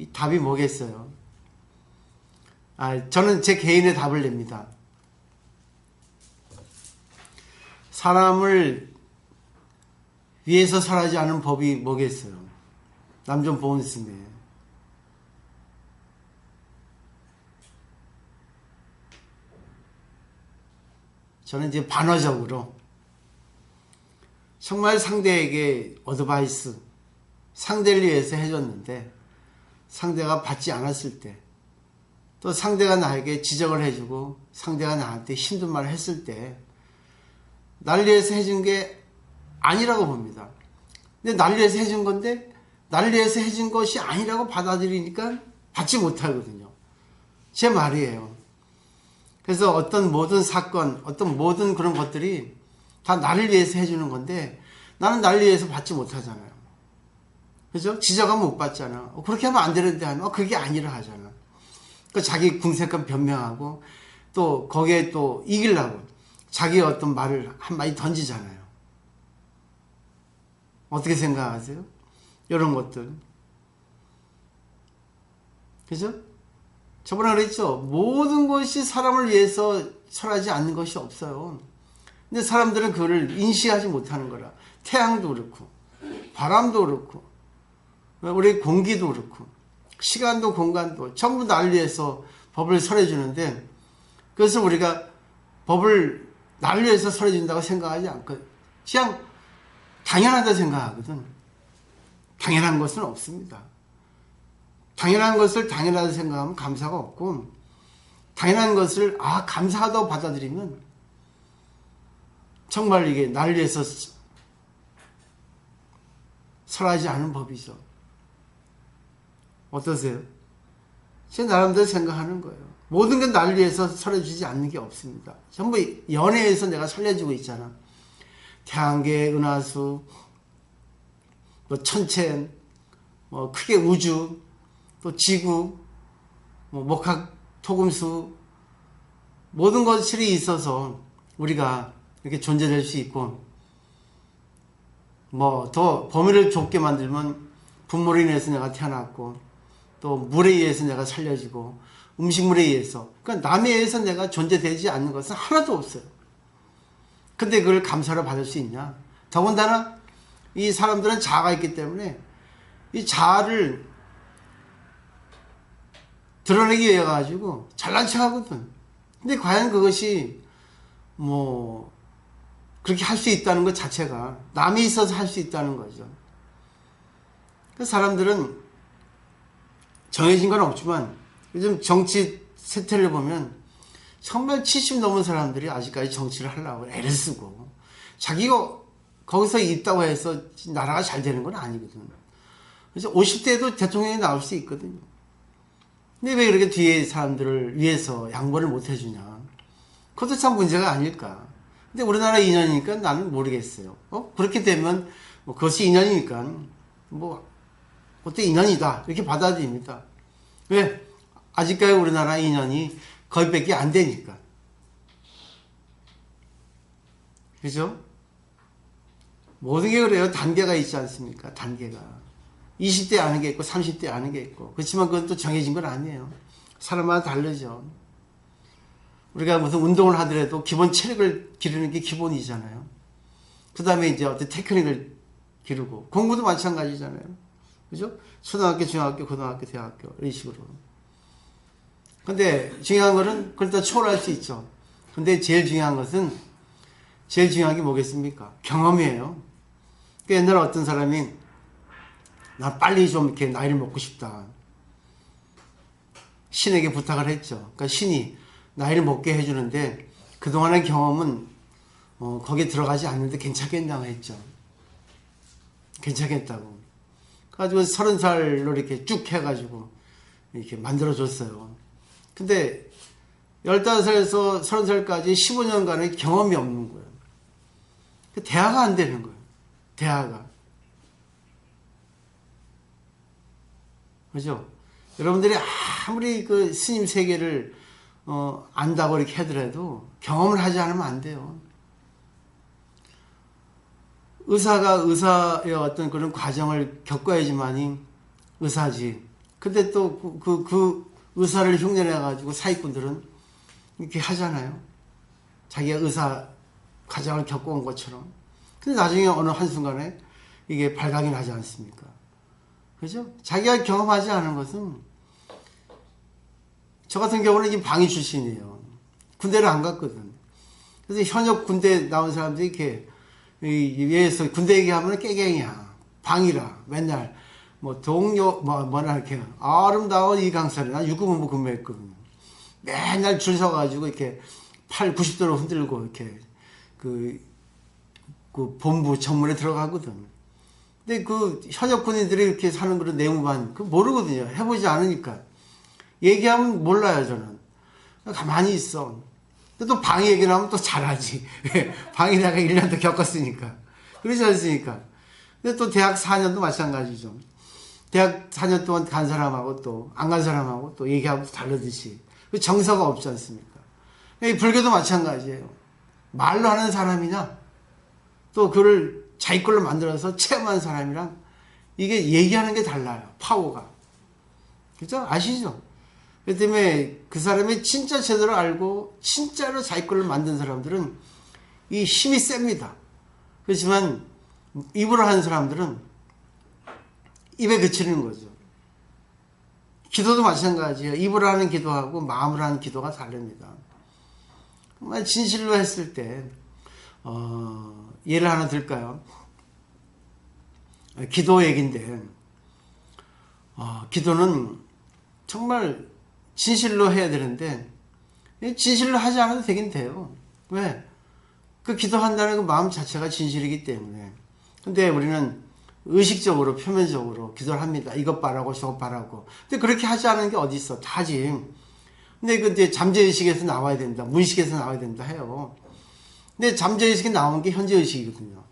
이 답이 뭐겠어요? 저는 제 개인의 답을 냅니다. 사람을 위해서 설하지 않은 법이 뭐겠어요? 남좀 보온스네. 저는 이제 반어적으로 정말 상대에게 어드바이스, 상대를 위해서 해줬는데 상대가 받지 않았을 때, 또 상대가 나에게 지적을 해주고 상대가 나한테 힘든 말을 했을 때 나를 위해서 해준 게 아니라고 봅니다. 근데 나를 위해서 해준 건데 나를 위해서 해준 것이 아니라고 받아들이니까 받지 못하거든요. 제 말이에요. 그래서 어떤 모든 사건, 어떤 모든 그런 것들이 다 나를 위해서 해주는 건데 나는 나를 위해서 받지 못하잖아요. 그죠? 지적하면 못 받잖아. 그렇게 하면 안 되는데 하면 그게 아니라 하잖아. 그 자기 궁색한 변명하고 또 거기에 또 이기려고 자기의 어떤 말을 한마디 던지잖아요. 어떻게 생각하세요? 이런 것들. 그죠? 저번에 그랬죠? 모든 것이 사람을 위해서 설하지 않는 것이 없어요. 근데 사람들은 그거를 인식하지 못하는 거라. 태양도 그렇고 바람도 그렇고 우리 공기도 그렇고 시간도 공간도 전부 나를 위해서 법을 설해주는데 그래서 우리가 법을 나를 위해서 설해준다고 생각하지 않고 그냥 당연하다 생각하거든. 당연한 것은 없습니다. 당연한 것을 당연하다 생각하면 감사가 없고 당연한 것을 감사하다고 받아들이면 정말 이게 나를 위해서 설하지 않은 법이죠. 어떠세요? 제 나름대로 생각하는 거예요. 모든 게 나를 위해서 설해주지 않는 게 없습니다. 전부 연애에서 내가 설해주고 있잖아. 태양계, 은하수, 뭐 천체, 뭐 크게 우주, 또 지구, 뭐 목학, 토금수 모든 것들이 있어서 우리가 이렇게 존재될 수 있고 뭐 더 범위를 좁게 만들면 분모로 인해서 내가 태어났고 또 물에 의해서 내가 살려지고 음식물에 의해서 그러니까 남에 의해서 내가 존재되지 않는 것은 하나도 없어요. 근데 그걸 감사를 받을 수 있냐? 더군다나 이 사람들은 자아가 있기 때문에 이 자아를 드러내기 위해 가지고 잘난 척 하거든. 근데 과연 그것이 뭐 그렇게 할 수 있다는 것 자체가 남이 있어서 할 수 있다는 거죠. 그 사람들은 정해진 건 없지만 요즘 정치 세태를 보면 정말 70 넘은 사람들이 아직까지 정치를 하려고 애를 쓰고 자기가 거기서 있다고 해서 나라가 잘 되는 건 아니거든. 그래서 50대에도 대통령이 나올 수 있거든요. 근데 왜 이렇게 뒤에 사람들을 위해서 양보를 못 해주냐. 그것도 참 문제가 아닐까. 근데 우리나라 인연이니까 나는 모르겠어요. 그렇게 되면 뭐 그것이 인연이니까 뭐 그것도 인연이다 이렇게 받아들입니다. 왜? 아직까지 우리나라 인연이 거의 안 되니까. 그죠? 모든 게 그래요. 단계가 있지 않습니까? 단계가. 20대 아는 게 있고 30대 아는 게 있고 그렇지만 그건 또 정해진 건 아니에요. 사람마다 다르죠. 우리가 무슨 운동을 하더라도 기본 체력을 기르는 게 기본이잖아요. 그 다음에 이제 어떤 테크닉을 기르고 공부도 마찬가지잖아요. 그죠? 초등학교, 중학교, 고등학교, 대학교 이런 식으로. 근데 중요한 거는 그걸 다 초월할 수 있죠. 근데 제일 중요한 게 뭐겠습니까? 경험이에요. 그 옛날에 어떤 사람이 나 빨리 좀 이렇게 나이를 먹고 싶다. 신에게 부탁을 했죠. 그러니까 신이 나이를 먹게 해주는데 그동안의 경험은 거기에 들어가지 않는데 괜찮겠냐고 했죠. 괜찮겠다고. 그래가지고 30살로 이렇게 쭉 해가지고 이렇게 만들어줬어요. 근데 15살에서 30살까지 15년간의 경험이 없는 거예요. 대화가 안 되는 거예요. 대화가. 그죠? 여러분들이 아무리 그 스님 세계를 안다고 이렇게 하더라도 경험을 하지 않으면 안 돼요. 의사가 의사의 어떤 그런 과정을 겪어야지만이 의사지. 근데 또 그 의사를 흉내내가지고 사기꾼들은 이렇게 하잖아요. 자기가 의사 과정을 겪어온 것처럼. 근데 나중에 어느 한순간에 이게 발각이 나지 않습니까? 그죠? 자기가 경험하지 않은 것은, 저 같은 경우는 이 방위 출신이에요. 군대를 안 갔거든. 그래서 현역 군대 나온 사람들이 이렇게, 위에서 군대 얘기하면 깨갱이야. 방위라. 맨날, 뭐, 동료, 뭐라 이렇게, 아름다운 이강설이, 난 육군본부 근무했거든. 맨날 줄 서가지고, 이렇게, 90도로 흔들고, 이렇게, 그 본부 정문에 들어가거든. 근데 그 현역 군인들이 이렇게 사는 그런 내무반, 그 모르거든요. 해보지 않으니까. 얘기하면 몰라요, 저는. 가만히 있어. 근데 또 방위 얘기 나오면 또 잘하지. 방위 내가 1년도 겪었으니까. 그러지 않습니까? 근데 또 대학 4년도 마찬가지죠. 대학 4년 동안 간 사람하고 또 안 간 사람하고 또 얘기하면 다르듯이. 정서가 없지 않습니까? 불교도 마찬가지예요. 말로 하는 사람이냐, 또 그를 자기 걸로 만들어서 체험한 사람이랑 이게 얘기하는 게 달라요. 파워가. 그죠? 아시죠? 그 때문에 그 사람이 진짜 제대로 알고 진짜로 자기 걸로 만든 사람들은 이 힘이 셉니다. 그렇지만 입으로 하는 사람들은 입에 그치는 거죠. 기도도 마찬가지예요. 입으로 하는 기도하고 마음으로 하는 기도가 다릅니다. 정말 진실로 했을 때 예를 하나 들까요? 기도 얘기인데, 기도는 정말 진실로 해야 되는데, 진실로 하지 않아도 되긴 돼요. 왜? 그 기도한다는 그 마음 자체가 진실이기 때문에. 근데 우리는 의식적으로, 표면적으로 기도를 합니다. 이것 바라고, 저것 바라고. 근데 그렇게 하지 않은 게 어디 있어? 다지. 근데 그 이제 잠재의식에서 나와야 된다. 무의식에서 나와야 된다 해요. 근데 잠재의식이 나오는 게 현재의식이거든요.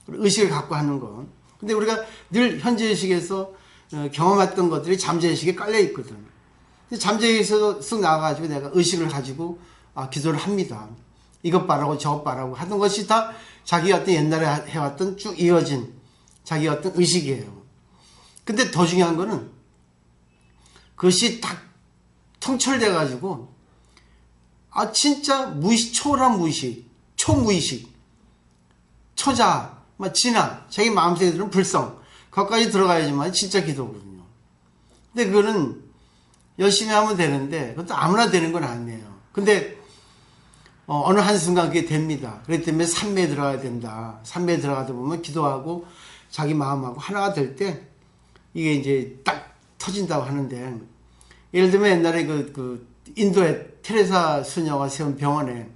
의식을 갖고 하는 건. 근데 우리가 늘 현재의식에서 경험했던 것들이 잠재의식에 깔려 있거든. 근데 잠재의식에서 쓱 나와가지고 내가 의식을 가지고 기도를 합니다. 이것 바라고 저것 바라고 하던 것이 다 자기 어떤 옛날에 해왔던 쭉 이어진 자기 어떤 의식이에요. 근데 더 중요한 거는 그것이 딱 통철돼가지고 진짜 무의식, 초월한 무의식, 초무의식, 초자, 진화, 자기 마음속에 들은 불성, 거기까지 들어가야지만 진짜 기도거든요. 근데 그거는 열심히 하면 되는데 그것도 아무나 되는 건 아니에요. 근데 어느 한순간 그게 됩니다. 그렇기 때문에 삼매에 들어가야 된다. 삼매에 들어가다 보면 기도하고 자기 마음하고 하나가 될 때 이게 이제 딱 터진다고 하는데, 예를 들면 옛날에 그 인도의 테레사 수녀가 세운 병원에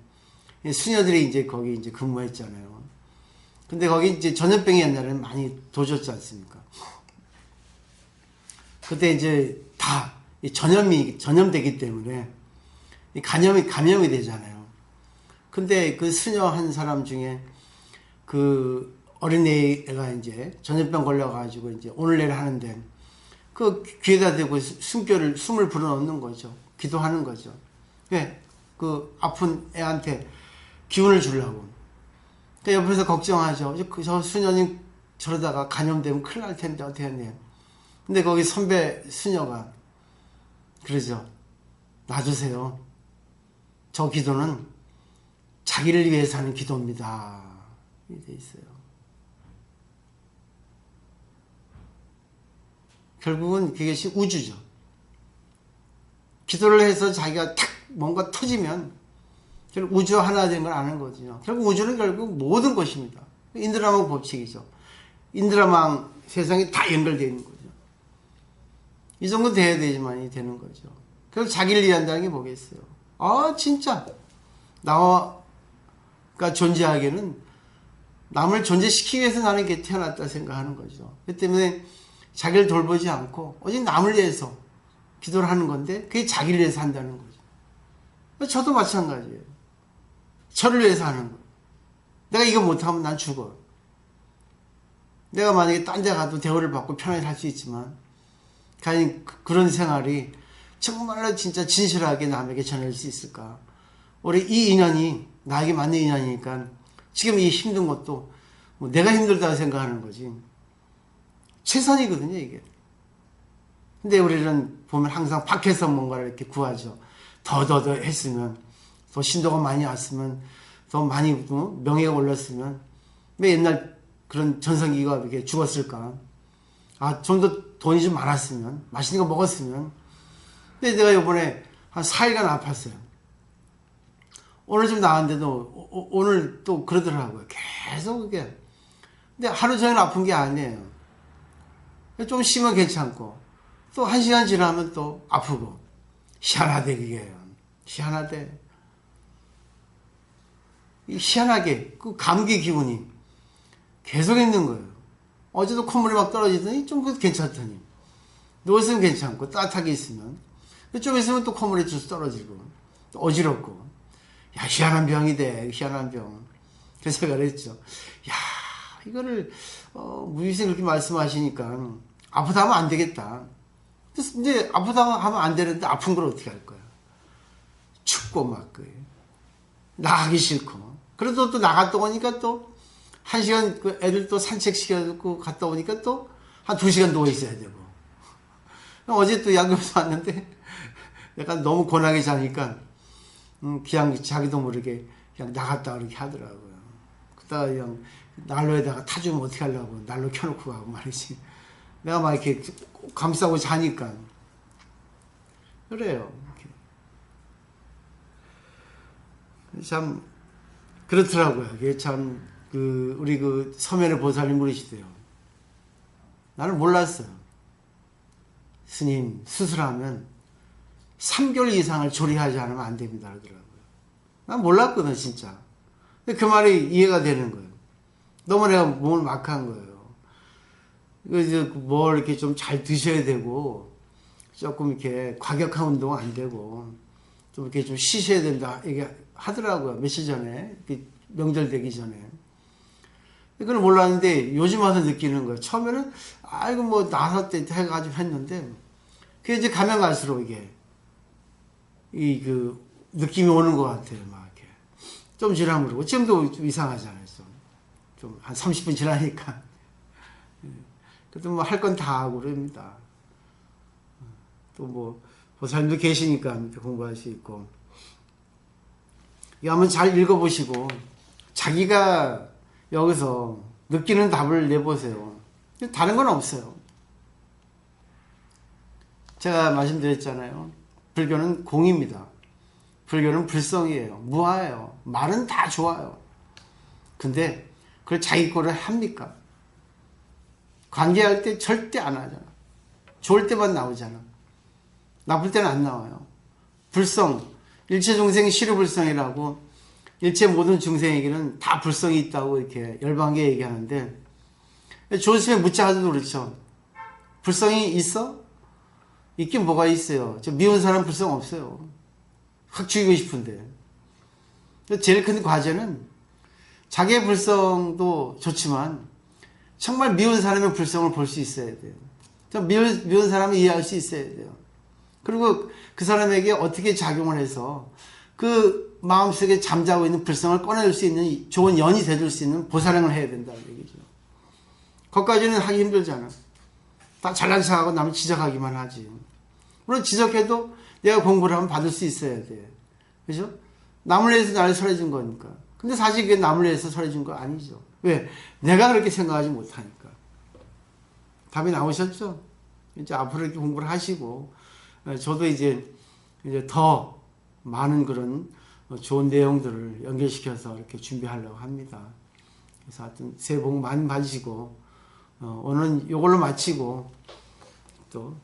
수녀들이 이제 거기 이제 근무했잖아요. 근데 거기 이제 전염병이 옛날에는 많이 도졌지 않습니까? 그때 이제 다 전염되기 때문에 감염이 되잖아요. 근데 그 수녀 한 사람 중에 그 어린애가 이제 전염병 걸려가지고 이제 오늘 내일 하는데 그 귀에다 대고 숨을 불어넣는 거죠. 기도하는 거죠. 왜? 그 아픈 애한테 기운을 주려고. 근데 옆에서 걱정하죠. 저 수녀님 저러다가 감염되면 큰일 날 텐데 어떻게 했냐. 근데 거기 선배 수녀가 그러죠. 놔두세요. 저 기도는 자기를 위해서 하는 기도입니다. 이렇게 돼 있어요. 결국은 그것이 우주죠. 기도를 해서 자기가 탁 뭔가 터지면 결국 우주 하나 된 걸 아는 거죠. 결국 우주는 결국 모든 것입니다. 인드라망 법칙이죠. 인드라망 세상이 다 연결되어 있는 거죠. 이 정도 돼야 되지만이 되는 거죠. 결국 자기를 위한다는 게 뭐겠어요. 진짜 나가 존재하기에는 남을 존재시키기 위해서 나는 이렇게 태어났다 생각하는 거죠. 그렇기 때문에 자기를 돌보지 않고 오직 남을 위해서 기도를 하는 건데 그게 자기를 위해서 한다는 거죠. 저도 마찬가지예요. 저를 위해서 하는 거예요. 내가 이거 못하면 난 죽어. 내가 만약에 딴 데 가도 대우를 받고 편하게 살 수 있지만 과연 그런 생활이 정말로 진짜 진실하게 남에게 전할 수 있을까. 우리 이 인연이 나에게 맞는 인연이니까 지금 이 힘든 것도 내가 힘들다고 생각하는 거지 최선이거든요 이게. 근데 우리는 보면 항상 밖에서 뭔가를 이렇게 구하죠. 더 했으면, 더 신도가 많이 왔으면, 더 많이 명예가 올랐으면, 왜 옛날 그런 전성기가 이렇게 죽었을까? 아, 좀 더 돈이 좀 많았으면, 맛있는 거 먹었으면. 근데 내가 이번에 한 4일간 아팠어요. 오늘 좀 나았는데도, 오늘 또 그러더라고요. 계속 그게. 근데 하루 종일 아픈 게 아니에요. 좀 쉬면 괜찮고, 또 1시간 지나면 또 아프고. 희한하대, 그게. 희한하대. 희한하게, 그 감기 기운이 계속 있는 거예요. 어제도 콧물이 막 떨어지더니 좀 괜찮더니. 누워있으면 괜찮고, 따뜻하게 있으면. 좀 있으면 또 콧물이 쭉 떨어지고, 또 어지럽고. 야, 희한한 병이대, 희한한 병. 그래서 제가 그랬죠. 야, 이거를, 무의생 그렇게 말씀하시니까, 아프다 하면 안 되겠다. 근데 아프다 하면 안 되는데, 아픈 걸 어떻게 할 거야? 춥고 막, 나가기 싫고. 그래도 또 나갔다 오니까 또, 1시간 그 애들 또 산책시켜주고 갔다 오니까 또, 한 2시간 누워있어야 되고. 어제 또 야구에서 왔는데, 약간 너무 고나게 자니까, 그냥 자기도 모르게 그냥 나갔다 그렇게 하더라고요. 그러다가 그냥 난로에다가 타주면 어떻게 하려고 난로 켜놓고 가고 말이지. 내가 막 이렇게 감싸고 자니까. 그래요. 이렇게. 참, 그렇더라고요. 이게 참, 우리 서면의 보살님 물으시대요. 나는 몰랐어요. 스님, 수술하면 3개월 이상을 조리하지 않으면 안 됩니다. 그러더라고요. 난 몰랐거든, 진짜. 근데 그 말이 이해가 되는 거예요. 너무 내가 몸을 막 한 거예요. 뭘 이렇게 좀 잘 드셔야 되고, 조금 이렇게 과격한 운동 안 되고, 좀 이렇게 좀 쉬셔야 된다. 이게 하더라고요. 며칠 전에. 명절 되기 전에. 그걸 몰랐는데 요즘 와서 느끼는 거예요. 처음에는, 아이고, 뭐, 나서 때 해가지고 했는데, 그게 이제 가면 갈수록 이게, 느낌이 오는 것 같아요. 막 이렇게. 좀 지나면 그러고. 지금도 좀 이상하잖아요. 좀 한 30분 지나니까. 그래도 뭐 할 건 다 하고 그럽니다. 또 뭐, 보살님도 계시니까 공부할 수 있고. 이거 한번 잘 읽어보시고, 자기가 여기서 느끼는 답을 내보세요. 다른 건 없어요. 제가 말씀드렸잖아요. 불교는 공입니다. 불교는 불성이에요. 무아예요. 말은 다 좋아요. 근데 그걸 자기 거를 합니까? 관계할 때 절대 안 하잖아. 좋을 때만 나오잖아. 나쁠 때는 안 나와요. 불성, 일체 중생 시르불성이라고, 일체 모든 중생에게는 다 불성이 있다고 이렇게 열반게 얘기하는데, 조스에 묻자도 그렇죠. 불성이 있어? 있긴 뭐가 있어요. 저 미운 사람 불성 없어요. 확 죽이고 싶은데. 제일 큰 과제는 자기의 불성도 좋지만 정말 미운 사람의 불성을 볼 수 있어야 돼요. 미운 사람을 이해할 수 있어야 돼요. 그리고 그 사람에게 어떻게 작용을 해서 그 마음속에 잠자고 있는 불성을 꺼낼 수 있는 좋은 연이 되줄 수 있는 보살행을 해야 된다는 얘기죠. 거기까지는 하기 힘들잖아. 다 잘난 척하고 남을 지적하기만 하지. 물론 지적해도 내가 공부를 하면 받을 수 있어야 돼. 그죠? 남을 위해서 나를 설해준 거니까. 근데 사실 그게 남을 위해서 설해준 거 아니죠. 왜? 내가 그렇게 생각하지 못하니까. 답이 나오셨죠? 이제 앞으로 이렇게 공부를 하시고, 저도 이제 더 많은 그런 좋은 내용들을 연결시켜서 이렇게 준비하려고 합니다. 그래서 하여튼 새해 복 많이 받으시고, 오늘은 이걸로 마치고, 또